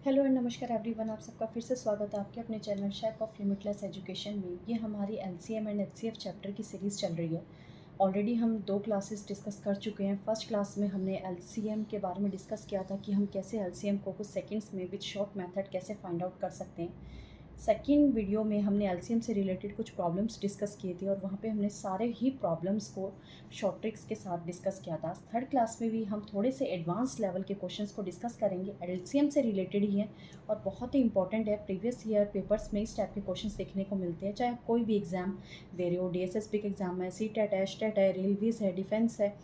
Hello and नमस्कार everyone, आप सबका फिर से स्वागत है आपके अपने channel chef of limitless education में। ये हमारी एलसीएम एंड एचसीएफ चैप्टर की सीरीज़ चल रही है। ऑलरेडी हम 2 क्लासेस डिस्कस कर चुके हैं। फर्स्ट क्लास में हमने एलसीएम के बारे में डिस्कस किया था कि हम कैसे एलसीएम को कुछ सेकंड्स में विद शॉर्ट मेथड कैसे फाइंड आउट कर सकते हैं। सेकंड वीडियो में हमने एलसीएम से रिलेटेड कुछ प्रॉब्लम्स डिस्कस किए थे और वहाँ पे हमने सारे ही प्रॉब्लम्स को शॉर्ट ट्रिक्स के साथ डिस्कस किया था। थर्ड क्लास में भी हम थोड़े से एडवांस लेवल के क्वेश्चंस को डिस्कस करेंगे। एलसीएम से रिलेटेड ही है और बहुत ही इंपॉर्टेंट है। प्रीवियस ईयर पेपर्स में इस टाइप के क्वेश्चंस देखने को मिलते हैं, चाहे आप कोई भी एग्जाम दे रहे हो, डीएसएसबी के एग्जाम है, सीटेट है, स्टेट है, रेलवेज है, डिफेंस है,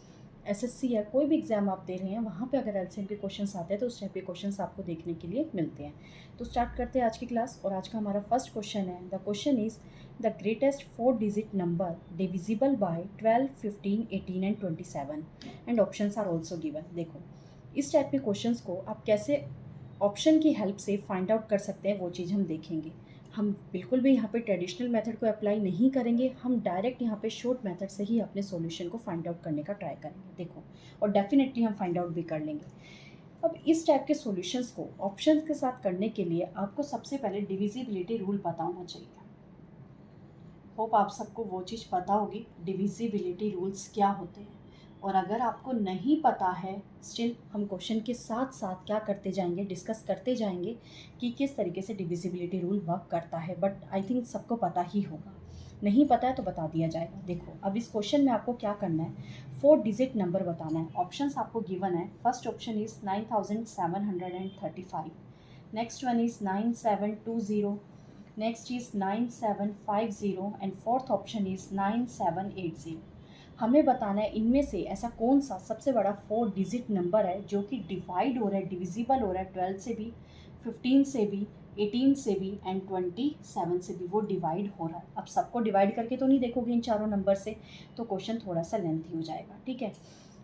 एसएससी है, कोई भी एग्जाम आप दे रहे हैं, वहाँ पे अगर एलसीएम के क्वेश्चंस आते हैं तो उस टाइप के क्वेश्चंस आपको देखने के लिए मिलते हैं। तो स्टार्ट करते हैं आज की क्लास। और आज का हमारा फर्स्ट क्वेश्चन है, the question is the greatest 4 digit number divisible by 12, 15, 18 and 27 and options are also given. देखो, इस टाइप के क्वेश्चंस को आप कैसे ऑप्शन की हेल्प से फाइंड आउट कर सकते हैं वो चीज़ हम देखेंगे। हम बिल्कुल भी यहाँ पे ट्रेडिशनल मेथड को अप्लाई नहीं करेंगे, हम डायरेक्ट यहाँ पे शॉर्ट मेथड से ही अपने सॉल्यूशन को फाइंड आउट करने का ट्राई करेंगे। देखो, और डेफिनेटली हम फाइंड आउट भी कर लेंगे। अब इस टाइप के सॉल्यूशंस को ऑप्शंस के साथ करने के लिए आपको सबसे पहले डिविजिबिलिटी रूल पता होना चाहिए। होप आप सबको वो चीज़ पता होगी डिविजिबिलिटी रूल्स क्या होते हैं। और अगर आपको नहीं पता है, स्टिल हम क्वेश्चन के साथ साथ क्या करते जाएंगे, डिस्कस करते जाएंगे कि किस तरीके से डिविजिबिलिटी रूल वर्क करता है। बट आई थिंक सबको पता ही होगा। नहीं पता है तो बता दिया जाएगा। देखो, अब इस क्वेश्चन में आपको क्या करना है, 4 डिजिट नंबर बताना है। ऑप्शंस आपको गिवन है। First option is 9735, next one is 9720, next is 9750 and fourth option is 9780। हमें बताना है इनमें से ऐसा कौन सा सबसे बड़ा 4 डिजिट नंबर है जो कि डिवाइड हो रहा है, डिविजिबल हो रहा है 12 से भी, 15 से भी, 18 से भी एंड 27 से भी वो डिवाइड हो रहा है। अब सबको डिवाइड करके तो नहीं देखोगे इन चारों नंबर से, तो क्वेश्चन थोड़ा सा लेंथी हो जाएगा। ठीक है,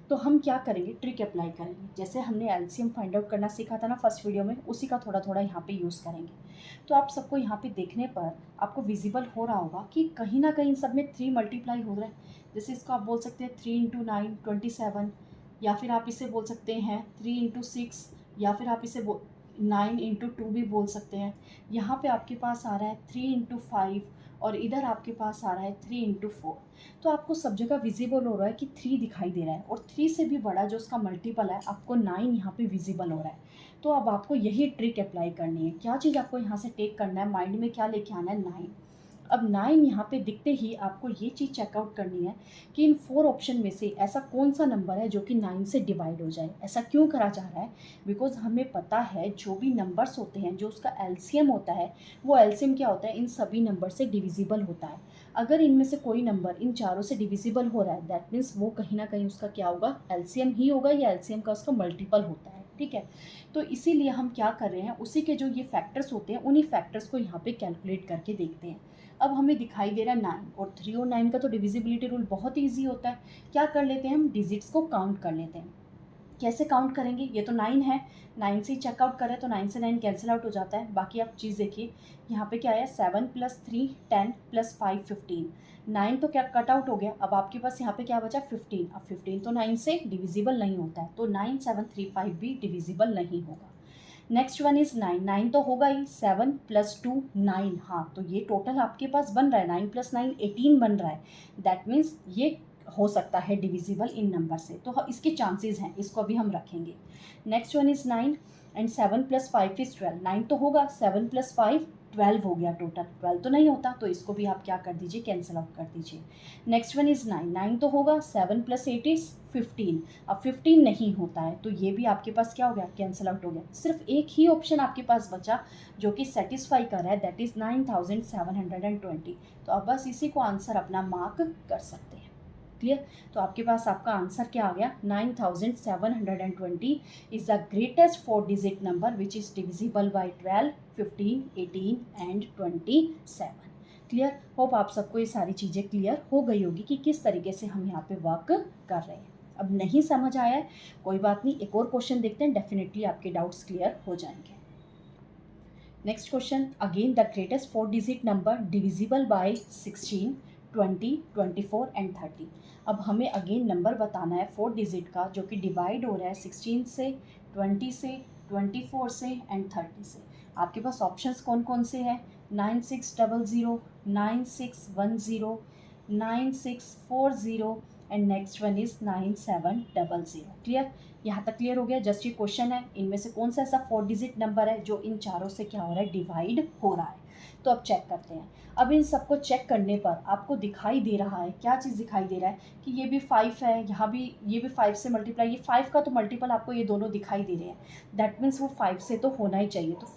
तो हम क्या करेंगे, ट्रिक अप्लाई करेंगे। जैसे हमने एलसीएम फाइंड आउट करना सीखा था ना फर्स्ट वीडियो में, उसी का थोड़ा थोड़ा यहाँ पे यूज़ करेंगे। तो आप सबको यहाँ पे देखने पर आपको विजिबल हो रहा होगा कि कहीं ना कहीं सब में 3 मल्टीप्लाई हो रहा है। जैसे इसको आप बोल सकते हैं 3 इंटू 9 27, या फिर आप इसे बोल सकते हैं 3 इंटू 6, या फिर आप इसे 9 इंटू 2 भी बोल सकते हैं। यहाँ पे आपके पास आ रहा है 3 इंटू 5, और इधर आपके पास आ रहा है 3 इंटू 4। तो आपको सब जगह विजिबल हो रहा है कि 3 दिखाई दे रहा है, और 3 से भी बड़ा जो उसका मल्टीपल है आपको 9 यहाँ पे विजिबल हो रहा है। तो अब आपको यही ट्रिक अप्लाई करनी है। क्या चीज़ आपको यहाँ से टेक करना है, माइंड में क्या लेके आना है, 9। अब 9 यहाँ पे दिखते ही आपको ये चीज़ चेकआउट करनी है कि इन 4 ऑप्शन में से ऐसा कौन सा नंबर है जो कि 9 से डिवाइड हो जाए। ऐसा क्यों करा जा रहा है, बिकॉज हमें पता है जो भी नंबर्स होते हैं, जो उसका एलसीएम होता है, वो एलसीएम क्या होता है, इन सभी नंबर से डिविजिबल होता है। अगर इनमें से कोई नंबर इन चारों से डिविजिबल हो रहा है, दैट मीन्स वो कहीं ना कहीं उसका क्या होगा, एलसीएम ही होगा, या एलसीएम का उसका मल्टीपल होता है। ठीक है, तो इसीलिए हम क्या कर रहे हैं, उसी के जो ये फैक्टर्स होते हैं उन्हीं फैक्टर्स को यहाँ पे कैलकुलेट करके देखते हैं। अब हमें दिखाई दे रहा है 9, और 3 और 9 का तो डिविजिबिलिटी रूल बहुत ईजी होता है। क्या कर लेते हैं, हम डिजिट्स को काउंट कर लेते हैं। कैसे काउंट करेंगे, ये तो 9 है, 9 से ही चेकआउट करें तो 9 से 9 कैंसिल आउट हो जाता है। बाकी आप चीज़ देखिए, यहाँ पे क्या है, 7 + 3 10 + 5 15, 9 तो क्या कट आउट हो गया। अब आपके पास यहाँ पे क्या बचा, 15। अब 15 तो 9 से डिविजिबल नहीं होता है, तो 9735 भी डिविजिबल नहीं होगा। नेक्स्ट वन इज 9, 9 तो होगा ही, 7 + 2 9, हाँ, तो ये टोटल आपके पास बन रहा है 9 + 9 18 बन रहा है। दैट मीन्स ये हो सकता है डिविजिबल इन नंबर से, तो इसके चांसेस हैं, इसको अभी हम रखेंगे। Next one is 9 and 7 + 5 is 12, 9 तो होगा, 7 + 5 12 हो गया, टोटल 12 तो नहीं होता, तो इसको भी आप क्या कर दीजिए, कैंसिल आउट कर दीजिए। नेक्स्ट वन इज 9, 9 तो होगा, 7 + 8 इज 15, अब 15 नहीं होता है, तो ये भी आपके पास क्या हो गया, कैंसिल आउट हो गया। सिर्फ एक ही ऑप्शन आपके पास बचा जो कि सेटिस्फाई कर रहा है, दैट इज़ 9720। तो अब बस इसी को आंसर अपना मार्क कर सकते हैं। क्लियर, तो आपके पास आपका आंसर क्या आ गया, 9720 is the greatest 4 digit number which is divisible by 12, 15, 18 and 27। Clear, hope आप सबको ये सारी चीज़ें क्लियर हो गई होगी कि किस तरीके से हम यहाँ पे वर्क कर रहे हैं। अब नहीं समझ आया है, कोई बात नहीं, एक और क्वेश्चन देखते हैं, डेफिनेटली आपके डाउट्स क्लियर हो जाएंगे। Next question, again the greatest 4 digit number divisible bye 16, 20, 24 and 30। अब हमें अगेन नंबर बताना है 4 डिजिट का जो कि डिवाइड हो रहा है 16 से, 20 से, 24 से एंड 30 से। आपके पास ऑप्शंस कौन कौन से हैं? 9600, 9610, 9640 and next one is 9700। Clear? यहाँ तक क्लियर हो गया? जस्ट ये क्वेश्चन है, इनमें से कौन सा ऐसा 4 डिजिट नंबर है जो इन चारों से क्या हो रहा है, डिवाइड हो रहा है। तो अब चेक करते हैं। अब इन सबको चेक करने पर आपको दिखाई दे रहा है, क्या चीज़ दिखाई दे रहा है कि ये भी 5 है, यहाँ भी ये भी 5 से मल्टीप्लाई, ये 5 का तो मल्टीपल आपको ये दोनों दिखाई दे रहे हैं। दैट मीन्स वो 5 से तो होना ही चाहिए। तो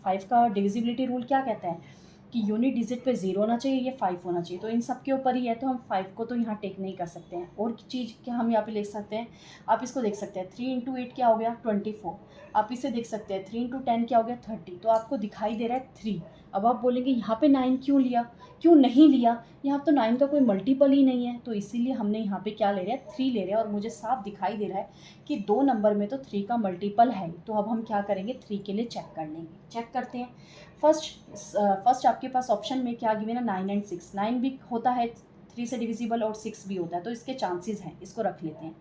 5 का डिविजिबिलिटी रूल क्या कहता है कि यूनिट डिजिट पे 0 होना चाहिए, ये 5 होना चाहिए। तो इन सब के ऊपर ही है, तो हम 5 को तो यहाँ टेक नहीं कर सकते हैं। और चीज़ क्या हम यहाँ पे लिख सकते हैं, आप इसको देख सकते हैं 3 × 8 क्या हो गया 24। आप इसे देख सकते हैं 3 × 10 क्या हो गया 30। तो आपको दिखाई दे रहा है 3। अब आप बोलेंगे यहाँ पे 9 क्यों लिया, क्यों नहीं लिया, यहाँ तो 9 का कोई मल्टीपल ही नहीं है। तो इसीलिए हमने यहाँ पे क्या ले रहे हैं 3 ले रहे हैं। और मुझे साफ दिखाई दे रहा है कि 2 नंबर में तो 3 का मल्टीपल है। तो अब हम क्या करेंगे 3 के लिए चेक कर लेंगे। चेक करते हैं। फर्स्ट आपके पास ऑप्शन में क्या गिवन है 9 एंड 6। 9 भी होता है 3 से डिविजिबल और 6 भी होता है, तो इसके चांसेस हैं, इसको रख लेते हैं।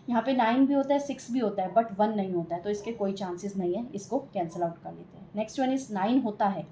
यहाँ पे 9 भी होता है 6 भी होता है बट 1 नहीं होता है, तो इसके कोई चांसेस नहीं है, इसको कैंसिल आउट कर लेते हैं। नेक्स्ट वन इज 9 होता है,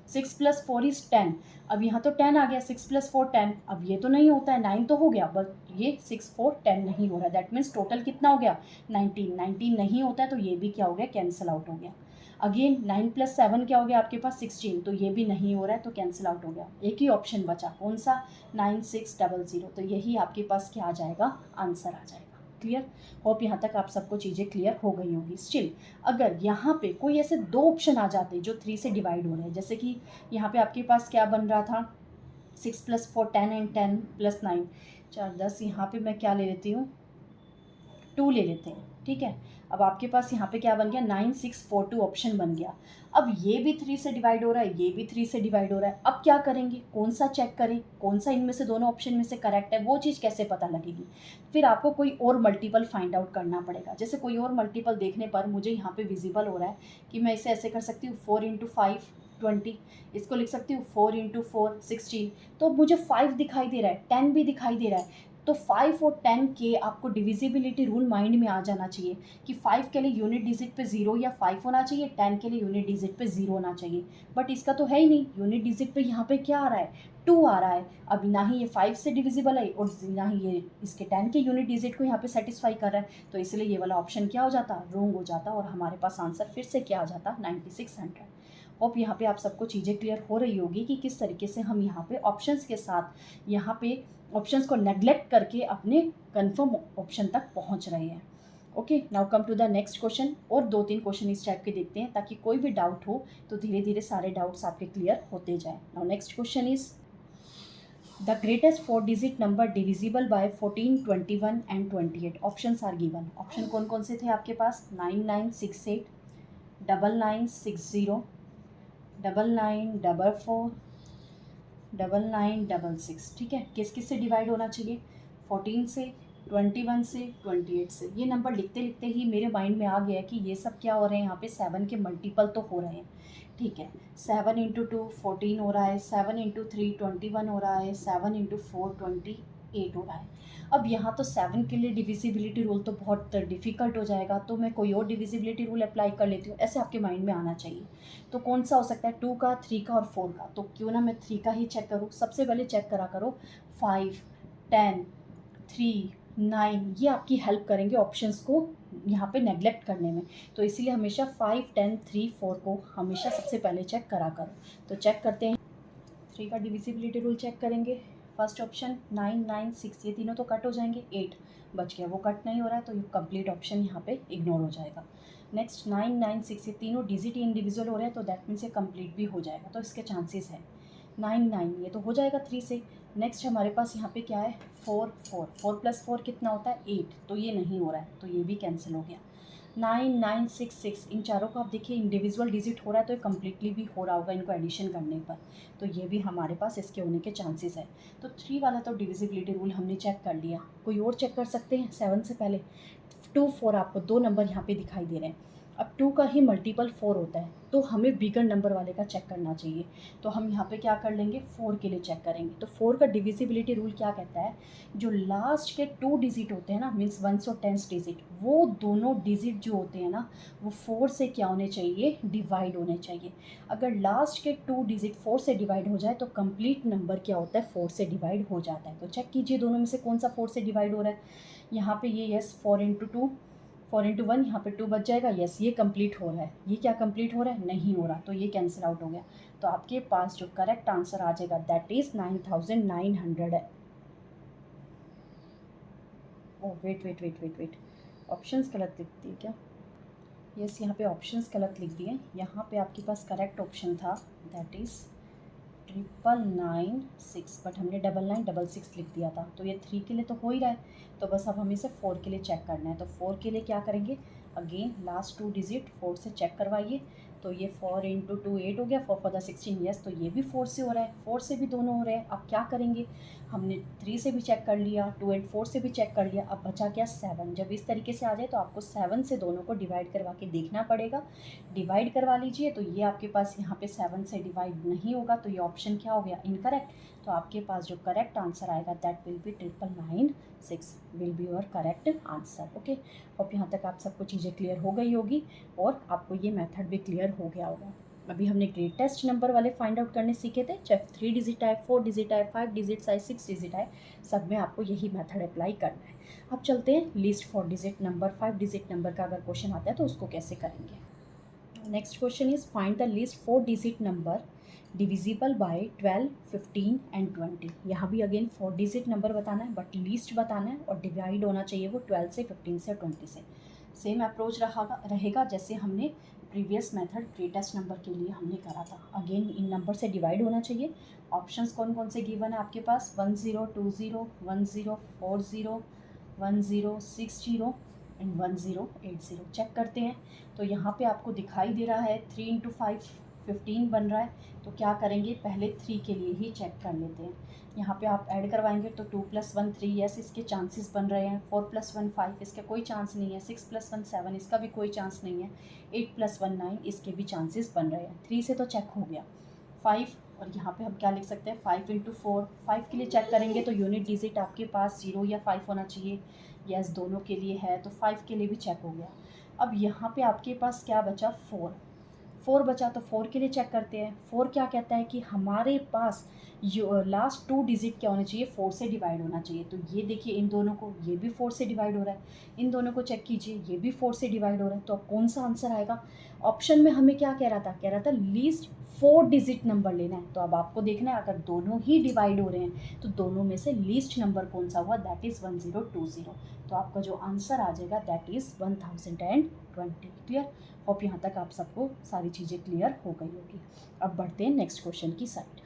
6 + 4 इज 10। अब यहाँ तो 10 आ गया, 6 + 4 10। अब ये तो नहीं होता है, 9 तो हो गया बट ये 6 4 10 नहीं हो रहा है। दैट मीन्स टोटल कितना हो गया 19। 19 नहीं होता है, तो ये भी क्या हो गया कैंसिल आउट हो गया। अगेन 9 + 7 क्या हो गया आपके पास 16। तो ये भी नहीं हो रहा है, तो कैंसिल आउट हो गया। एक ही ऑप्शन बचा, कौन सा 9600। तो यही आपके पास क्या आ जाएगा, आंसर आ जाएगा। क्लियर? होप यहाँ तक आप सबको चीज़ें क्लियर हो गई होगी। स्टिल अगर यहाँ पे कोई ऐसे 2 ऑप्शन आ जाते जो 3 से डिवाइड हो रहे हैं, जैसे कि यहाँ पे आपके पास क्या बन रहा था 6 + 4 10 एंड 10 + 9 4 10। यहाँ पे मैं क्या ले लेती हूँ 2 ले लेते हैं, ठीक है। अब आपके पास यहाँ पे क्या बन गया 9642 ऑप्शन बन गया। अब ये भी 3 से डिवाइड हो रहा है, ये भी 3 से डिवाइड हो रहा है। अब क्या करेंगे, कौन सा चेक करें, कौन सा इनमें से दोनों ऑप्शन में से करेक्ट है, वो चीज़ कैसे पता लगेगी। फिर आपको कोई और मल्टीपल फाइंड आउट करना पड़ेगा। जैसे कोई और मल्टीपल देखने पर मुझे यहाँ पे विजिबल हो रहा है कि मैं इसे ऐसे कर सकती हूँ 4 × 5 20। इसको लिख सकती हूँ 4 × 4 16। तो मुझे 5 दिखाई दे रहा है, 10 भी दिखाई दे रहा है। तो 5 और 10 के आपको डिविजिबिलिटी रूल माइंड में आ जाना चाहिए कि 5 के लिए यूनिट डिजिट पे 0 या 5 होना चाहिए, 10 के लिए यूनिट डिजिट पे 0 होना चाहिए। बट इसका तो है ही नहीं, यूनिट डिजिट पे यहाँ पे क्या आ रहा है 2 आ रहा है। अब ना ही ये 5 से डिविजिबल है और ना ही ये इसके 10 के यूनिट डिजिट को यहाँ पे सेटिस्फाई कर रहा है। तो इसलिए ये वाला ऑप्शन क्या हो जाता, रॉन्ग हो जाता और हमारे पास आंसर फिर से क्या आ जाता 9600। होप यहाँ पे आप सबको चीज़ें क्लियर हो रही होगी कि किस तरीके से हम यहाँ पे ऑप्शंस के साथ यहाँ पे ऑप्शंस को नेग्लेक्ट करके अपने कंफर्म ऑप्शन तक पहुँच रहे हैं। Okay, now come to the next question. और 2-3 क्वेश्चन इस टाइप के देखते हैं ताकि कोई भी डाउट हो तो धीरे धीरे सारे डाउट्स आपके क्लियर होते जाएं। Now next question is the greatest 4 digit number divisible by 14, 21 and 28। Options are given. Option कौन कौन से थे आपके पास 9968, 9960, 9944, 9966। ठीक है, किस किस से डिवाइड होना चाहिए 14 से, 21 से, 28 से। ये नंबर लिखते लिखते ही मेरे माइंड में आ गया कि ये सब क्या हो रहे हैं, यहाँ पे 7 के मल्टीपल तो हो रहे हैं। ठीक है, 7 × 2 14 हो रहा है, 7 × 3 21 हो रहा है, 7 × 4 28 हो रहा है। अब यहाँ तो 7 के लिए डिविजिबिलिटी रूल तो बहुत डिफिकल्ट हो जाएगा, तो मैं कोई और डिविजिबिलिटी रूल अप्लाई कर लेती हूँ, ऐसे आपके माइंड में आना चाहिए। तो कौन सा हो सकता है 2 का, 3 का और 4 का। तो क्यों ना मैं 3 का ही चेक करूँ। सबसे पहले चेक करा करो 5, 10, 3, 9, ये आपकी हेल्प करेंगे ऑप्शंस को यहाँ पे नेग्लेक्ट करने में। तो इसीलिए हमेशा 5, 10, 3, 4 को हमेशा सबसे पहले चेक करा करो। तो चेक करते हैं, 3 का डिविजिबिलिटी रूल चेक करेंगे। फर्स्ट ऑप्शन 9, 9, 6, ये तीनों तो कट हो जाएंगे, 8 बच गया, वो कट नहीं हो रहा है तो ये कंप्लीट ऑप्शन यहाँ पे इग्नोर हो जाएगा। नेक्स्ट 9, 9, 6, ये तीनों डिजिट इंडिविजुअल हो रहे हैं तो दैट मीन्स ये कंप्लीट भी हो जाएगा, तो इसके चांसेस है। 9, 9 ये तो हो जाएगा 3 से। नेक्स्ट हमारे पास यहाँ पे क्या है 4, 4, 4 + 4 कितना होता है 8, तो ये नहीं हो रहा है, तो ये भी कैंसिल हो गया। 9, 9, 6, 6, इन चारों को आप देखिए इंडिविजुअल डिजिट हो रहा है तो ये कम्प्लीटली भी हो रहा होगा इनको एडिशन करने पर, तो ये भी हमारे पास इसके होने के चांसेस है। तो 3 वाला तो डिविजिबिलिटी रूल हमने चेक कर लिया। कोई और चेक कर सकते हैं 7 से पहले 2, 4, आपको 2 नंबर यहाँ पे दिखाई दे रहे हैं। अब 2 का ही मल्टीपल 4 होता है, तो हमें बिगर नंबर वाले का चेक करना चाहिए। तो हम यहाँ पे क्या कर लेंगे, 4 के लिए चेक करेंगे। तो 4 का डिविजिबिलिटी रूल क्या कहता है, जो लास्ट के 2 डिजिट होते हैं ना, मीन्स 1s और 10s डिजिट, वो दोनों डिजिट जो होते हैं ना, वो 4 से क्या होने चाहिए, डिवाइड होने चाहिए। अगर लास्ट के 2 डिजिट 4 से डिवाइड हो जाए तो कंप्लीट नंबर क्या होता है, 4 से डिवाइड हो जाता है। तो चेक कीजिए दोनों में से कौन सा 4 से डिवाइड हो रहा है। यहाँ पे ये यस 4 इंटू 2, 4 इंटू 1, यहाँ पे 2 बच जाएगा। यस, ये कंप्लीट हो रहा है। ये क्या कंप्लीट हो रहा है, नहीं हो रहा, तो ये कैंसिल आउट हो गया। तो आपके पास जो करेक्ट आंसर आ जाएगा दैट इज़ 9900 है। Oh wait wait wait wait wait, options गलत लिख दिए क्या। यस, यहाँ पे ऑप्शंस गलत लिख दिए। यहाँ पे आपके पास करेक्ट ऑप्शन था दैट इज़ 999 बट हमने 9966 लिख दिया था। तो ये 3 के लिए तो हो ही रहा है, तो बस अब हमें इसे 4 के लिए चेक करना है। तो 4 के लिए क्या करेंगे, अगेन लास्ट 2 डिजिट 4 से चेक करवाइए। तो ये 4 इंटू 2 8 हो गया, 4 फॉर द 16, यस, तो ये भी 4 से हो रहा है, 4 से भी दोनों हो रहे हैं। अब क्या करेंगे, हमने 3 से भी चेक कर लिया, 2 एंड 4 से भी चेक कर लिया, अब बचा क्या 7। जब इस तरीके से आ जाए तो आपको 7 से दोनों को डिवाइड करवा के देखना पड़ेगा। डिवाइड करवा लीजिए, तो ये आपके पास यहाँ पे 7 से डिवाइड नहीं होगा, तो ये ऑप्शन क्या हो गया, इनकरेक्ट। तो आपके पास जो करेक्ट आंसर आएगा that will be 999 will be your correct answer. Okay, अब यहाँ तक आप सबको चीज़ें क्लियर हो गई होगी और आपको ये मेथड भी क्लियर हो गया होगा। अभी हमने ग्रेटेस्ट नंबर वाले फाइंड आउट करने सीखे थे, चाहे 3 डिजिट आए, 4 डिजिट आए, 5 डिजिट आए, 6 डिजिट आए, सब में आपको यही मेथड अप्लाई करना है। अब चलते हैं least 4 digit number, 5 digit number का अगर क्वेश्चन आता है तो उसको कैसे करेंगे। Next question is find the least 4 digit number divisible by 12, 15 and 20। यहाँ भी अगेन 4 डिजिट नंबर बताना है बट लीस्ट बताना है और डिवाइड होना चाहिए वो 12 से, 15 से, 20 से। सेम अप्रोच रहेगा जैसे हमने प्रीवियस मेथड ग्रेटेस्ट नंबर के लिए हमने करा था। अगेन इन नंबर से डिवाइड होना चाहिए। ऑप्शंस कौन कौन से गिवन है आपके पास, 1020, 1040, 1060 एंड 1080। चेक करते हैं। तो यहाँ पे आपको दिखाई दे रहा है 3 इंटू 5 15 बन रहा है। तो क्या करेंगे, पहले 3 के लिए ही चेक कर लेते हैं। यहाँ पे आप ऐड करवाएंगे तो 2 + 1 3, यस, इसके चांसेस बन रहे हैं। 4 + 1 5, इसका कोई चांस नहीं है। 6 + 1 7, इसका भी कोई चांस नहीं है। 8 + 1 9, इसके भी चांसेस बन रहे हैं। 3 से तो चेक हो गया। 5, और यहाँ पे हम क्या लिख सकते हैं, 5 इंटू 4, 5 के लिए चेक करेंगे तो यूनिट डिजिट आपके पास 0 या 5 होना चाहिए। यस, दोनों के लिए है, तो 5 के लिए भी चेक हो गया। अब यहाँ पे आपके पास क्या बचा, 4, 4 बचा, तो 4 के लिए चेक करते हैं। 4 क्या कहता है कि हमारे पास लास्ट 2 डिजिट क्या होने चाहिए, 4 से डिवाइड होना चाहिए। तो ये देखिए इन दोनों को, ये भी 4 से डिवाइड हो रहा है। इन दोनों को चेक कीजिए, ये भी 4 से डिवाइड हो रहा है। तो अब कौन सा आंसर आएगा, ऑप्शन में हमें क्या कह रहा था लीस्ट 4 डिजिट नंबर लेना है। तो अब आपको देखना है अगर दोनों ही डिवाइड हो रहे हैं तो दोनों में से लीस्ट नंबर कौन सा हुआ, दैट इज़ 1020। तो आपका जो आंसर आ जाएगा दैट इज़ 1020। क्लियर। होप यहाँ तक आप सबको सारी चीज़ें क्लियर हो गई होगी। अब बढ़ते हैं नेक्स्ट क्वेश्चन की side.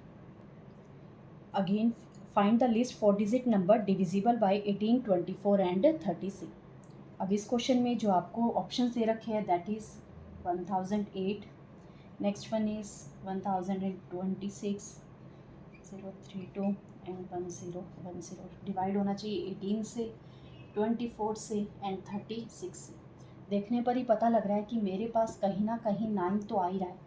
Again find the list 4 digit number divisible bye 18, 24 and 36। अब इस क्वेश्चन में जो आपको ऑप्शन दे रखे हैं that is 1008, next one is 1026, 032 and 1010। Divide होना चाहिए 18 से, 24 से एंड 36 से। देखने पर ही पता लग रहा है कि मेरे पास कहीं ना कहीं 9 तो आ ही रहा है।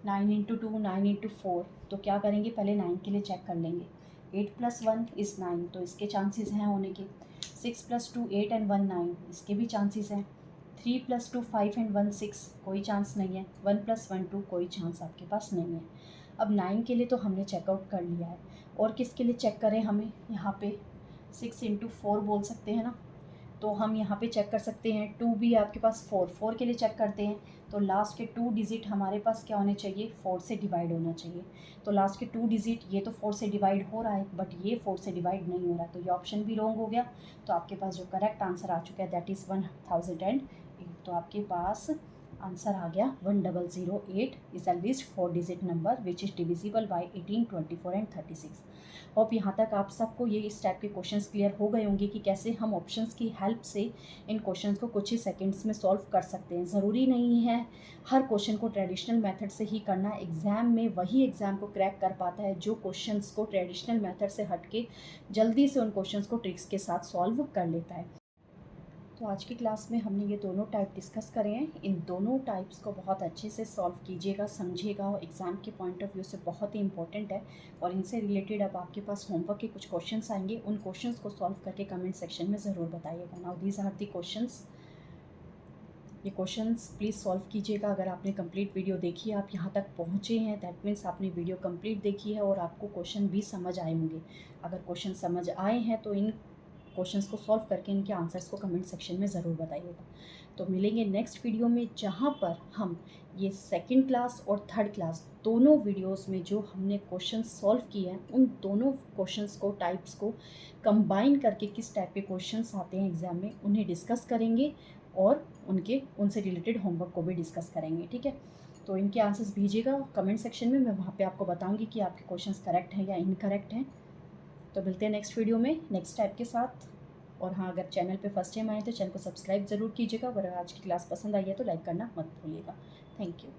9 इंटू 2, 9 इंटू 4, तो क्या करेंगे, पहले 9 के लिए चेक कर लेंगे। 8 + 1 इज़ 9, तो इसके चांसेस हैं होने के। 6 + 2 8 एंड 1 9, इसके भी चांसेस हैं। 3 + 2 5 एंड 1 6, कोई चांस नहीं है। 1 + 1 2, कोई चांस आपके पास नहीं है। अब 9 के लिए तो हमने चेकआउट कर लिया है, और किसके लिए चेक करें, हमें यहाँ पे 6 इंटू 4 बोल सकते हैं ना, तो हम यहाँ पे चेक कर सकते हैं। 2 भी है आपके पास, 4 के लिए चेक करते हैं। तो लास्ट के 2 डिजिट हमारे पास क्या होने चाहिए, 4 से डिवाइड होना चाहिए। तो लास्ट के 2 डिजिट ये तो 4 से डिवाइड हो रहा है बट ये 4 से डिवाइड नहीं हो रहा, तो ये ऑप्शन भी रॉन्ग हो गया। तो आपके पास जो करेक्ट आंसर आ चुका है दैट इज़ 1008। तो आपके पास आंसर आ गया 1008 is the list 4 digit number which is divisible by 18, 24 and 36। Hope यहाँ तक आप सबको ये इस टाइप के क्वेश्चंस क्लियर हो गए होंगे कि कैसे हम ऑप्शंस की हेल्प से इन क्वेश्चंस को कुछ ही सेकंड्स में सॉल्व कर सकते हैं। ज़रूरी नहीं है हर क्वेश्चन को ट्रेडिशनल मेथड से ही करना। एग्ज़ाम में वही एग्ज़ाम को क्रैक कर पाता है जो क्वेश्चंस को ट्रेडिशनल मेथड से हट के जल्दी से उन क्वेश्चंस को ट्रिक्स के साथ सॉल्व कर लेता है। तो आज की क्लास में हमने ये दोनों टाइप डिस्कस करे हैं। इन दोनों टाइप्स को बहुत अच्छे से सॉल्व कीजिएगा, समझिएगा, और एग्ज़ाम के पॉइंट ऑफ व्यू से बहुत ही इंपॉर्टेंट है। और इनसे रिलेटेड अब आपके पास होमवर्क के कुछ क्वेश्चंस आएंगे, उन क्वेश्चंस को सॉल्व करके कमेंट सेक्शन में ज़रूर बताइएगा। Now these are the questions. ये क्वेश्चंस प्लीज़ सॉल्व कीजिएगा। अगर आपने कंप्लीट वीडियो देखी है, आप यहाँ तक पहुँचे हैं, दैट मीन्स आपने वीडियो कंप्लीट देखी है और आपको क्वेश्चन भी समझ आए होंगे। अगर क्वेश्चन समझ आए हैं तो इन क्वेश्चंस को सॉल्व करके इनके आंसर्स को कमेंट सेक्शन में ज़रूर बताइएगा। तो मिलेंगे नेक्स्ट वीडियो में, जहाँ पर हम ये सेकंड क्लास और थर्ड क्लास दोनों वीडियोस में जो हमने क्वेश्चंस सॉल्व किए हैं, उन दोनों क्वेश्चंस को, टाइप्स को कंबाइन करके किस टाइप के क्वेश्चंस आते हैं एग्ज़ाम में, उन्हें डिस्कस करेंगे और उनसे रिलेटेड होमवर्क को भी डिस्कस करेंगे। ठीक है, तो इनके आंसर्स भेजिएगा कमेंट सेक्शन में, मैं वहाँ पे आपको बताऊँगी कि आपके क्वेश्चंस करेक्ट हैं या इनकरेक्ट हैं। तो मिलते हैं नेक्स्ट वीडियो में नेक्स्ट टाइप के साथ। और हाँ, अगर चैनल पे फर्स्ट टाइम आए तो चैनल को सब्सक्राइब ज़रूर कीजिएगा। अगर आज की क्लास पसंद आई है तो लाइक करना मत भूलिएगा। Thank you.